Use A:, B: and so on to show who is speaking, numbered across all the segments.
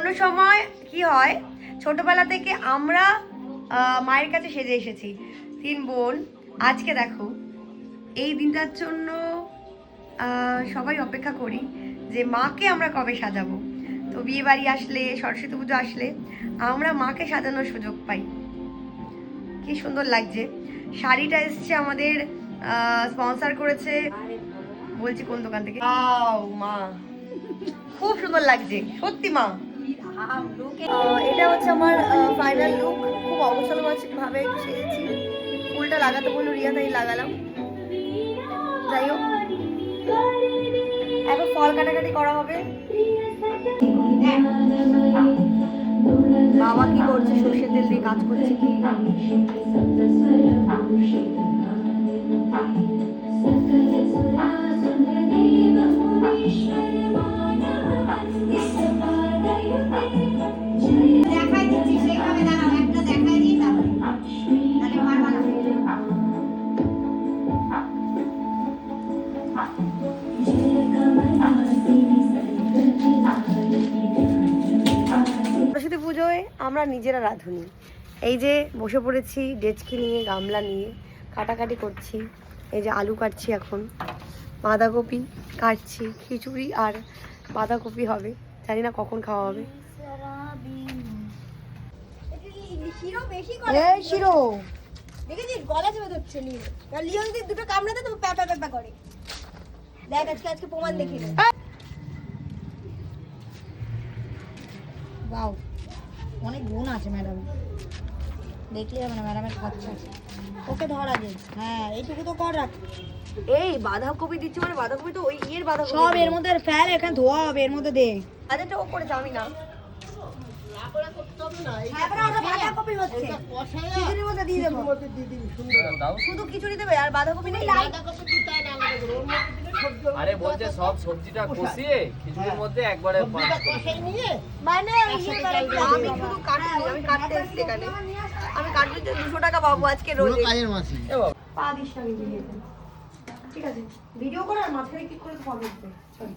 A: কোনো সময় কি হয়, ছোটবেলা থেকে আমরা মায়ের কাছে সেজে এসেছি 3 বোন। আজকে দেখো এই দিনটার জন্য সবাই অপেক্ষা করি যে মাকে আমরা কবে সাজাবো। তো বিয়ে বাড়ি আসলে, সরস্বতী পুজো আসলে আমরা মাকে সাজানোর সুযোগ পাই। কি সুন্দর লাগছে। শাড়িটা এসছে আমাদের স্পন্সর করেছে, বলছি কোন দোকান থেকে। মা খুব সুন্দর লাগছে সত্যি মা। এটা হচ্ছে আমার ফাইনাল লুক। খুব অবসর ভাবে সেজেছি। ফুলটা লাগাতে বললো রিয়া, তাই লাগালাম। যাই হোক, এখন ফল কাটাকাটি করা হবে। বাবা কি করছে, সর্ষের তেল দিয়ে কাজ করছে কি। সরস্বতী পুজোয় আমরা নিজেরা রাঁধুনি। এই যে বসে পড়েছি ডেচকি নিয়ে, গামলা নিয়ে কাটাকাটি করছি। এই যে আলু কাটছি, এখন বাঁধাকপি কাটছি। খিচুড়ি আর বাঁধাকপি হবে, জানি না কখন খাওয়া হবে। শিরো দেখেছিস গলা চেপে ধরছে লিও। লিও যদি দুটো কামড়াতে তো প্যাপা প্যাপা করে। দেখ আজকে প্রমাণ দেখিয়ে দে। বাও, অনেক গুণ আছে ম্যাডাম, দেখলে হবে না ম্যাডামের খরচা আছে। ওকে ধর আগে, হ্যাঁ এইটুকু তো কর রাখ। এই বাঁধাকপি দিচ্ছি মানে বাঁধাকপি তো ওই ইয়ের বাঁধাকপি, সব এর মধ্যে ফেল, এখানে ধোয়া হবে এর মধ্যে দে। আচ্ছা ও করে জানি না, শুধু খিচুড়ি দেবে আর বাঁধাকপি নেই।
B: আরে বলছে সব সবজিটা কষিয়ে খিচুড়ির মধ্যে একবারে
A: মানে আমি শুধু কাটছি, আমি কাটতে এসেছি এখানে। আমি কাটতে 200 টাকা পাবো আজকে রোজ। পা দিস না ভিডিওতে, ঠিক আছে? ভিডিও করে আর মাথায় কি করে ফলো করতে চল।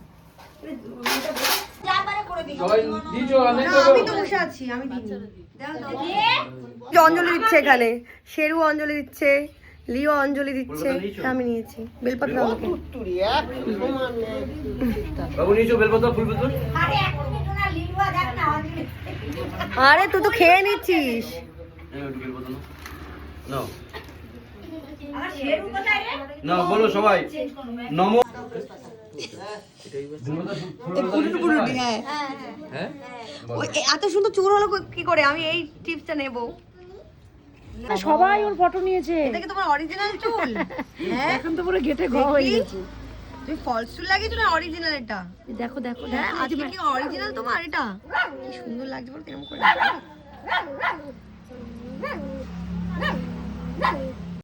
A: আমি তো বসে আছি, আমি দিইনি। অঞ্জলি দিচ্ছে এখানে, শেরু অঞ্জলি দিচ্ছে, লিও অঞ্জলি দিচ্ছে, আমি নিয়েছি বেলপাতা। আরে তুই তো খেয়ে নিচ্ছিস।
B: বলো সবাই নমো।
A: এত সুন্দর চুল হলো কি করে? আমি এই টিপসটা নেব।
C: সবাই ওর ফটো নিয়েছে।
A: এটা কি তোমার অরিজিনাল চুল? হ্যাঁ,
C: এখন তো পুরো গেটে ঘ হয়ে গেছে।
A: তুমি ফলস চুল লাগিয়েছো না অরিজিনাল এটা?
C: দেখো দেখো,
A: হ্যাঁ আজকে কি অরিজিনাল তোমার এটা? কি সুন্দর লাগছে বল, এরকম করে।